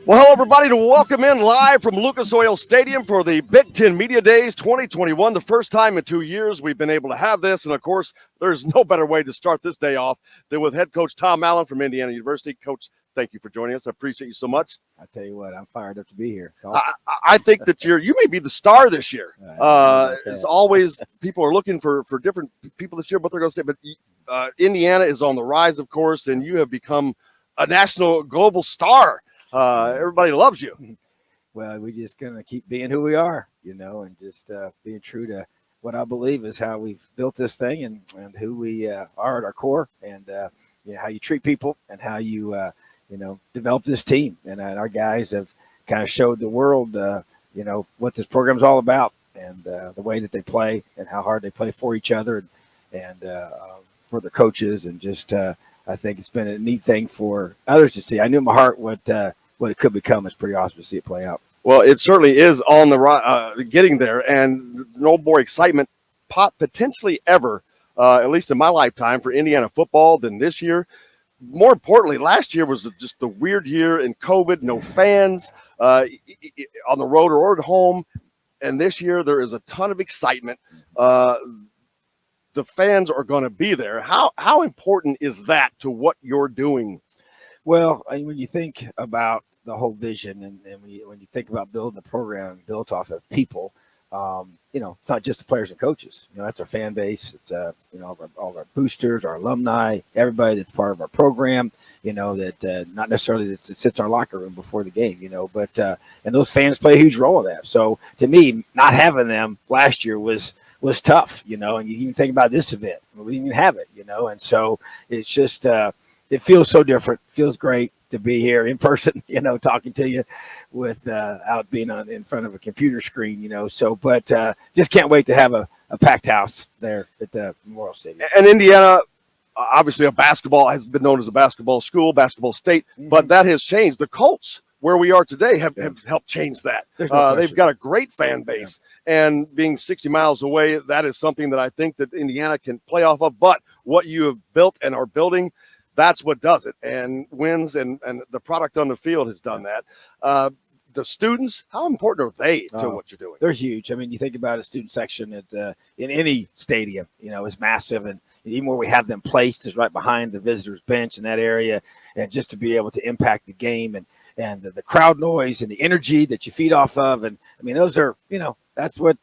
Well, hello, everybody, to welcome in live from Lucas Oil Stadium for the B1G Media Days 2021. The first time in 2 years we've been able to have this. And, of course, there's no better way to start this day off than with head coach Tom Allen from Indiana University. Coach, thank you for joining us. I appreciate you so much. I tell you what, I'm fired up to be here. Awesome. I think that you may be the star this year. As always, people are looking for different people this year, what they're going to say. But Indiana is on the rise, of course, and you have become a national, global star. Everybody loves you. Well, we're just going to keep being who we are, and just being true to what I believe is how we've built this thing and who we are at our core, and how you treat people and how you, develop this team. And our guys have kind of showed the world, what this program is all about, and the way that they play and how hard they play for each other and for their coaches. And just I think it's been a neat thing for others to see. I knew in my heart what it could become. It's pretty awesome to see it play out. Well, it certainly is on the getting there, and no more excitement potentially ever, at least in my lifetime, for Indiana football than this year. More importantly, last year was just the weird year in COVID, no fans on the road or at home, and this year there is a ton of excitement. The fans are going to be there. How important is that to what you're doing? Well, when you think about the whole vision and when you think about building a program built off of people, it's not just the players and coaches. That's our fan base. It's all of our boosters, our alumni, everybody that's part of our program. That not necessarily that sits in our locker room before the game. But and those fans play a huge role in that. So to me, not having them last year was tough. And you even think about this event, we didn't even have it. And so it's just it feels so different. Feels great to be here in person, talking to you with out being in front of a computer screen, but just can't wait to have a packed house there at the Memorial Stadium. And Indiana, obviously has been known as a basketball school, basketball state, but that has changed. The Colts, where we are today, have helped change that. They've got a great fan base, and being 60 miles away, that is something that I think that Indiana can play off of. But what you have built and are building, that's what does it, and wins, and the product on the field has done that. The students, how important are they to what you're doing? They're huge. I mean, you think about a student section in any stadium, is massive, and even where we have them placed is right behind the visitors' bench in that area, and just to be able to impact the game and the crowd noise and the energy that you feed off of, and I mean, those are that's what.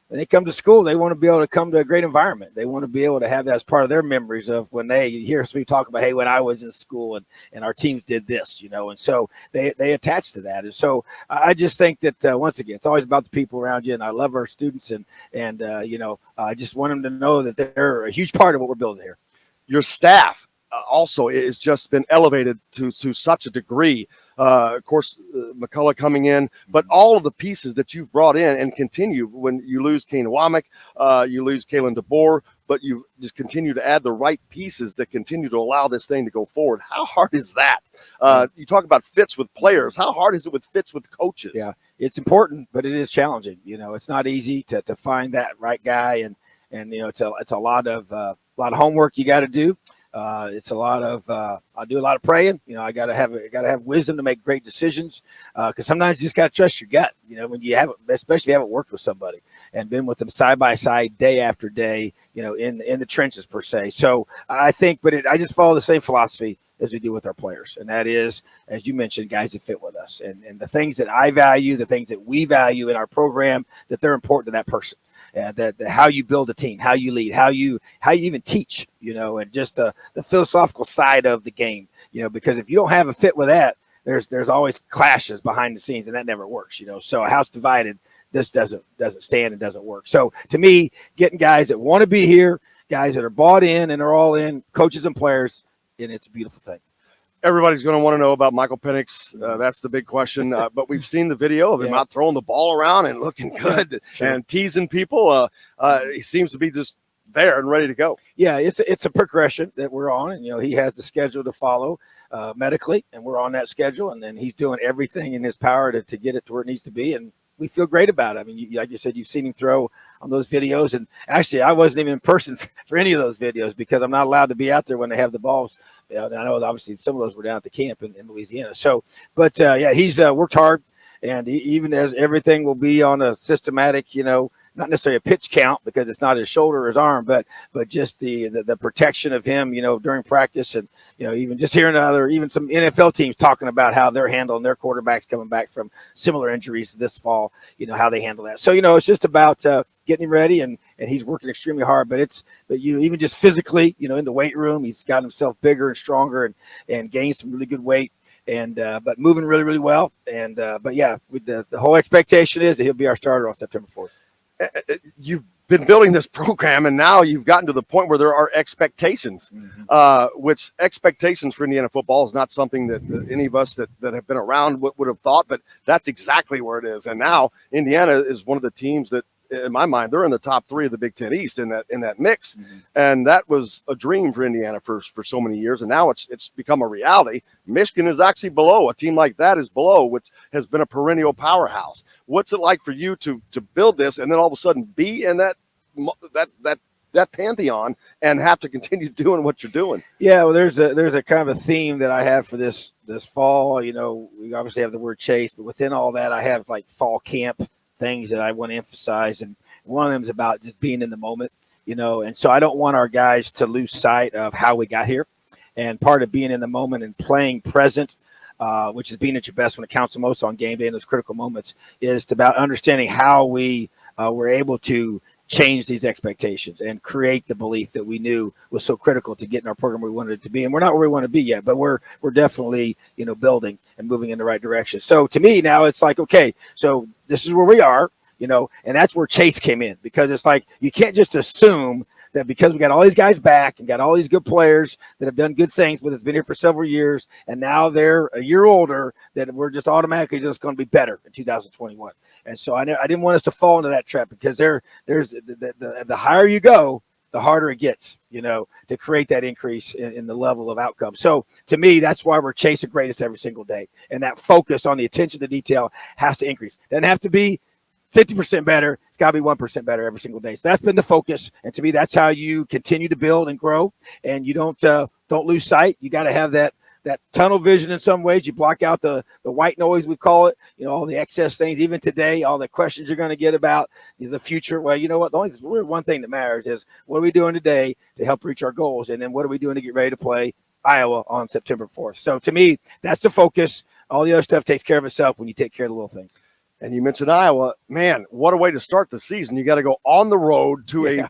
When they come to school, they want to be able to come to a great environment. They want to be able to have that as part of their memories of when they hear me talk about, hey, when I was in school and our teams did this, and so they attach to that. And so I just think that, once again, it's always about the people around you, and I love our students, and I just want them to know that they're a huge part of what we're building here. Your staff also has just been elevated to such a degree. Of course, McCullough coming in, but all of the pieces that you've brought in and continue when you lose Kane Womack, you lose Kalen DeBoer, but you just continue to add the right pieces that continue to allow this thing to go forward. How hard is that? You talk about fits with players. How hard is it with fits with coaches? Yeah, it's important, but it is challenging. It's not easy to find that right guy, and it's a lot of homework you got to do. It's a lot of I do a lot of praying. I gotta have wisdom to make great decisions, because sometimes you just gotta trust your gut. When you haven't, especially if you haven't worked with somebody and been with them side by side, day after day, in the trenches per se. So I think, I just follow the same philosophy as we do with our players, and that is, as you mentioned, guys that fit with us, and the things that I value, the things that we value in our program, that they're important to that person. That how you build a team, how you lead, how you even teach, and just the philosophical side of the game, because if you don't have a fit with that, there's always clashes behind the scenes, and that never works, So a house divided, this doesn't stand and doesn't work. So to me, getting guys that want to be here, guys that are bought in and are all in, coaches and players, and it's a beautiful thing. Everybody's going to want to know about Michael Penix. That's the big question. But we've seen the video of him out throwing the ball around and looking good and teasing people. He seems to be just there and ready to go. Yeah, it's a progression that we're on, and he has the schedule to follow medically, and we're on that schedule, and then he's doing everything in his power to get it to where it needs to be, and we feel great about it. I mean, like you said, you've seen him throw on those videos, and actually I wasn't even in person for any of those videos because I'm not allowed to be out there when they have the balls And I know obviously some of those were down at the camp in Louisiana. So, but yeah, he's worked hard, and even as everything will be on a systematic, not necessarily a pitch count because it's not his shoulder or his arm, but just the protection of him, during practice, and even just hearing even some NFL teams talking about how they're handling their quarterbacks coming back from similar injuries this fall, how they handle that. So it's just about getting him ready, and he's working extremely hard. But even just physically, in the weight room, he's got himself bigger and stronger, and gained some really good weight. And but moving really, really well. And but yeah, with the whole expectation is that he'll be our starter on September 4th. You've been building this program, and now you've gotten to the point where there are expectations, which expectations for Indiana football is not something that any of us that have been around would have thought, but that's exactly where it is. And now Indiana is one of the teams that, in my mind, they're in the top 3 of the Big Ten East in that mix. And that was a dream for Indiana for so many years. And now it's become a reality. Michigan is actually below. A team like that is below, which has been a perennial powerhouse. What's it like for you to build this and then all of a sudden be in that pantheon and have to continue doing what you're doing? Yeah, well, there's a kind of a theme that I have for this fall. We obviously have the word chase, but within all that, I have like fall camp things that I want to emphasize, and one of them is about just being in the moment, and so I don't want our guys to lose sight of how we got here, and part of being in the moment and playing present, which is being at your best when it counts the most on game day in those critical moments, is about understanding how we were able to change these expectations and create the belief that we knew was so critical to getting our program where we wanted it to be. And we're not where we want to be yet, but we're definitely, building and moving in the right direction. So to me now it's like, okay, so this is where we are, and that's where Chase came in, because it's like, you can't just assume that because we got all these guys back and got all these good players that have done good things with us, been here for several years, and now they're a year older, that we're just automatically just going to be better in 2021. And so I didn't want us to fall into that trap, because there's the higher you go, the harder it gets, to create that increase in the level of outcome. So to me, that's why we're chasing greatness every single day. And that focus on the attention to detail has to increase. Doesn't have to be 50% better. It's got to be 1% better every single day. So that's been the focus. And to me, that's how you continue to build and grow. And you don't lose sight. You got to have that tunnel vision in some ways. You block out the white noise, we call it, all the excess things. Even today, all the questions you're going to get about the future. Well, you know what? The only one thing that matters is, what are we doing today to help reach our goals? And then what are we doing to get ready to play Iowa on September 4th? So to me, that's the focus. All the other stuff takes care of itself when you take care of the little things. And you mentioned Iowa. Man, what a way to start the season. You got to go on the road to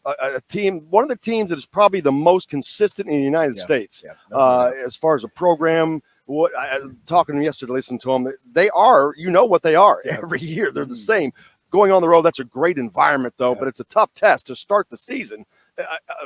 a team, one of the teams that is probably the most consistent in the United States as far as a program. Talking to them yesterday, listening to them, they are, what they are every year. They're the same. Going on the road, that's a great environment, though, but it's a tough test to start the season,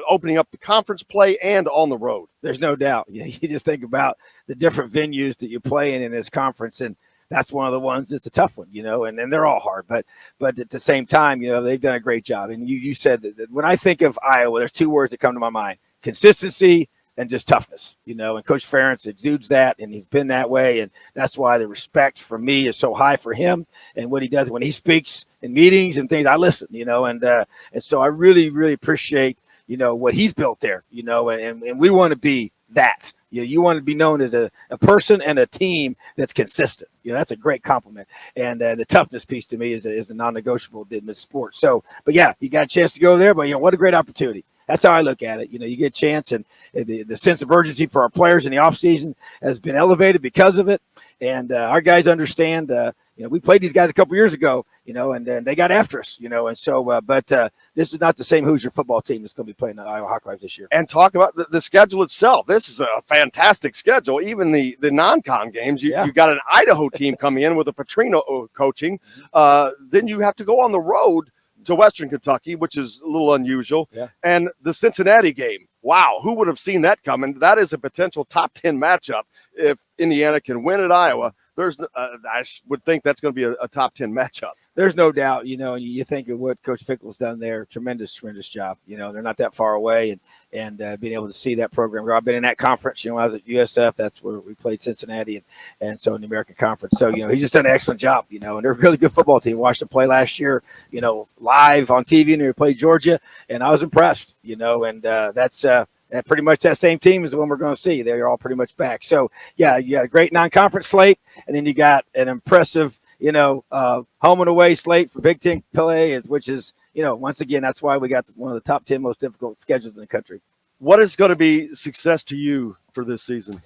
opening up the conference play and on the road. There's no doubt. You just think about the different venues that you play in this conference, and that's one of the ones that's a tough one, and they're all hard. But at the same time, they've done a great job. And you said that when I think of Iowa, there's 2 words that come to my mind: consistency and just toughness, and Coach Ferentz exudes that, and he's been that way. And that's why the respect for me is so high for him and what he does when he speaks in meetings and things. I listen, and so I really, really appreciate, what he's built there, and we want to be that. You want to be known as a person and a team that's consistent. That's a great compliment. And the toughness piece to me is a non-negotiable in this sport. So, but yeah, you got a chance to go there, but what a great opportunity. That's how I look at it. You get a chance, and the sense of urgency for our players in the offseason has been elevated because of it. And our guys understand, we played these guys a couple years ago, and they got after us, and so, but this is not the same Hoosier football team that's going to be playing the Iowa Hawkeyes this year. And talk about the schedule itself. This is a fantastic schedule. Even the non-con games, you got an Idaho team coming in with a Petrino coaching. Then you have to go on the road to Western Kentucky, which is a little unusual, and the Cincinnati game. Wow, who would have seen that coming? That is a potential top 10 matchup if Indiana can win at Iowa. I would think that's going to be a top 10 matchup. There's no doubt, and you think of what Coach Fickle's done there. Tremendous job. They're not that far away, and being able to see that program. I've been in that conference, I was at USF. That's where we played Cincinnati, and so in the American Conference. So, he's just done an excellent job, and they're a really good football team. Watched them play last year, live on TV, and they played Georgia, and I was impressed, and that's And pretty much that same team is the one we're going to see. They're all pretty much back. So, yeah, you got a great non-conference slate, and then you got an impressive, home and away slate for Big Ten play, which is, once again, that's why we got one of the top 10 most difficult schedules in the country. What is going to be success to you for this season?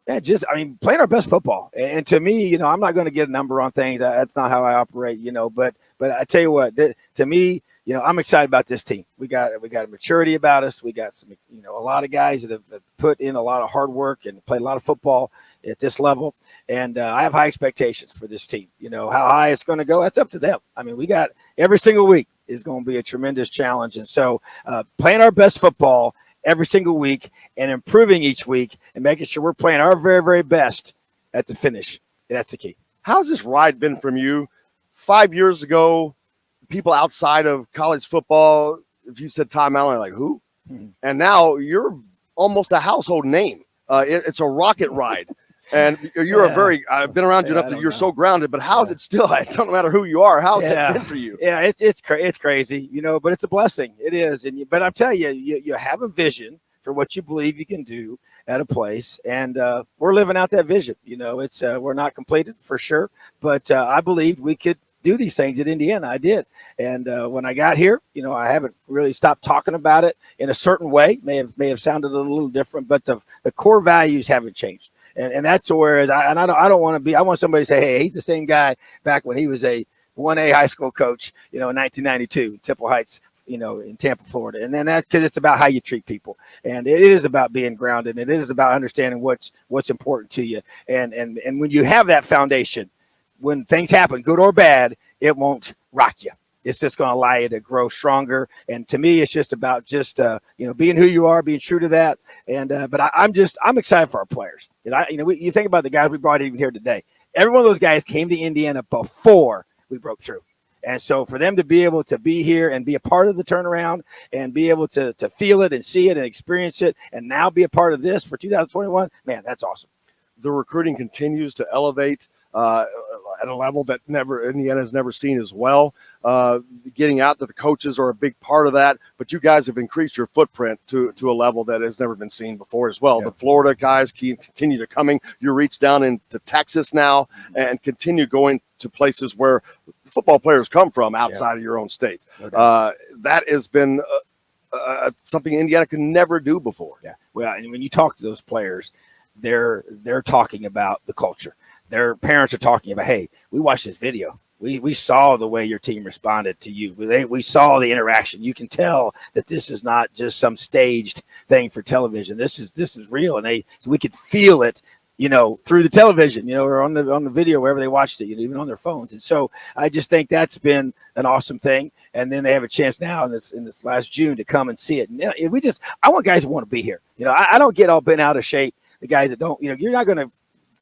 Yeah, playing our best football. And to me, I'm not going to get a number on things. That's not how I operate, but I tell you what, to me, I'm excited about this team. We got a maturity about us. We got some, a lot of guys that have put in a lot of hard work and played a lot of football at this level. And I have high expectations for this team. How high it's going to go, that's up to them. I mean, we got every single week is going to be a tremendous challenge. And so playing our best football every single week and improving each week and making sure we're playing our very, very best at the finish. That's the key. How's this ride been from you? 5 years ago, people outside of college football, if you said Tom Allen, like, who? Mm-hmm. And now you're almost a household name. It's a rocket ride. And you're I've been around you enough that you're so grounded, but how's it still? It doesn't matter who you are. How's it been for you? Yeah, it's crazy, but it's a blessing. It is. But I'm telling you, you have a vision for what you believe you can do at a place. And we're living out that vision. It's we're not completed for sure, but I believed we could do these things at Indiana. I did. And when I got here, I haven't really stopped talking about it in a certain way. May have sounded a little different, but the core values haven't changed. And that's where I don't want to be. I want somebody to say, hey, he's the same guy back when he was a 1A high school coach, in 1992, Temple Heights, in Tampa, Florida. And then because it's about how you treat people. And it is about being grounded. And it is about understanding what's important to you. And when you have that foundation, when things happen, good or bad, it won't rock you. It's just going to allow you to grow stronger. And to me, it's just about being who you are, being true to that. And but I'm excited for our players. You think about the guys we brought in here today. Every one of those guys came to Indiana before we broke through. And so for them to be able to be here and be a part of the turnaround and be able to feel it and see it and experience it and now be a part of this for 2021, man, that's awesome. The recruiting continues to elevate at a level that Indiana has never seen as well. Getting out that the coaches are a big part of that, but you guys have increased your footprint to a level that has never been seen before as well. Yeah. The Florida guys continue to coming. You reach down into Texas now and continue going to places where football players come from outside of your own state. Okay. That has been something Indiana could never do before. Yeah. Well, and when you talk to those players, they're talking about the culture. Their parents are talking about, hey, we watched this video. We saw the way your team responded to you. We saw the interaction. You can tell that this is not just some staged thing for television. This is real, and so we could feel it, through the television, or on the video wherever they watched it, even on their phones. And so I just think that's been an awesome thing. And then they have a chance now in this last June to come and see it. And I want guys who want to be here. I don't get all bent out of shape. The guys that don't, you're not going to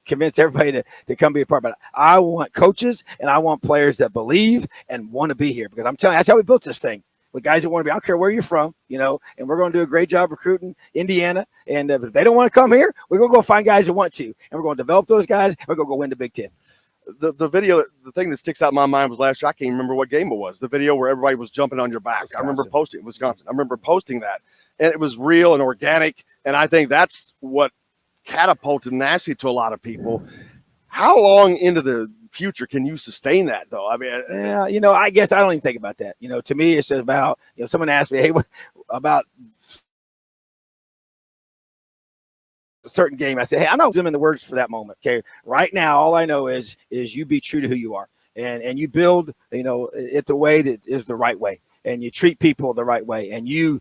convince everybody to come be a part. But I want coaches and I want players that believe and want to be here, because I'm telling you, that's how we built this thing. With guys that want to be, I don't care where you're from, and we're going to do a great job recruiting Indiana. And if they don't want to come here, we're going to go find guys that want to, and we're going to develop those guys. And we're going to go win the Big Ten. The video, the thing that sticks out in my mind was last year. I can't remember what game it was. The video where everybody was jumping on your back. Wisconsin. I remember posting Wisconsin. I remember posting that, and it was real and organic. And I think that's what catapulted Nashville to a lot of people. How long into the future can you sustain that, though? I mean, yeah, I guess I don't even think about that. To me, it's about, someone asked me, hey, what about a certain game? I said, hey, I know them in the words for that moment. Okay, right now, all I know is you be true to who you are, and you build, it the way that is the right way, and you treat people the right way, and you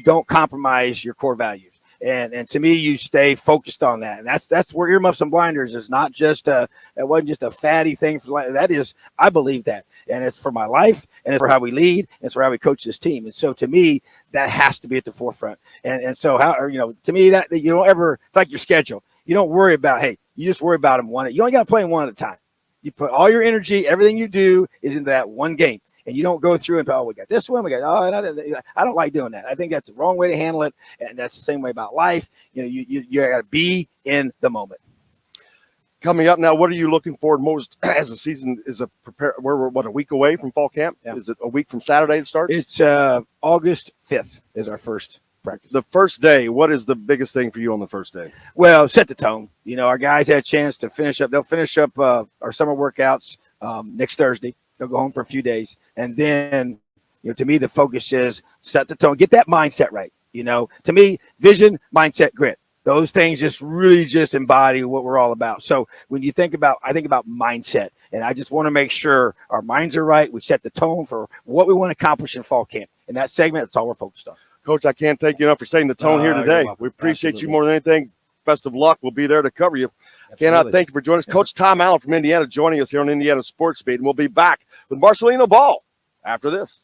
don't compromise your core values. And to me, you stay focused on that. And that's where Earmuffs and Blinders is not just it wasn't just a fatty thing for life. That is, I believe that. And it's for my life, and it's for how we lead, and it's for how we coach this team. And so to me, that has to be at the forefront. And so to me, that you don't ever, it's like your schedule. You don't worry about, hey, you just worry about them one. You only got to play them one at a time. You put all your energy, everything you do is into that one game. And you don't go through and, we got this one, I don't like doing that. I think that's the wrong way to handle it. And that's the same way about life. You got to be in the moment. Coming up now, what are you looking forward most as the season is we're a week away from fall camp? Yeah. Is it a week from Saturday it starts? It's August 5th is our first practice. The first day, what is the biggest thing for you on the first day? Well, set the tone. You know, our guys had a chance to finish up. They'll finish up our summer workouts next Thursday. They'll go home for a few days. And then, you know, to me, the focus is set the tone, get that mindset right. You know, to me, vision, mindset, grit. Those things just really just embody what we're all about. So when you think about, I think about mindset, and I just want to make sure our minds are right. We set the tone for what we want to accomplish in fall camp. In that segment, that's all we're focused on. Coach, I can't thank you enough for setting the tone here today. We appreciate you more than anything. Best of luck. We'll be there to cover you. Absolutely. Cannot thank you for joining us. Coach Tom Allen from Indiana joining us here on Indiana Sports Beat, and we'll be back with Marcelino Ball after this.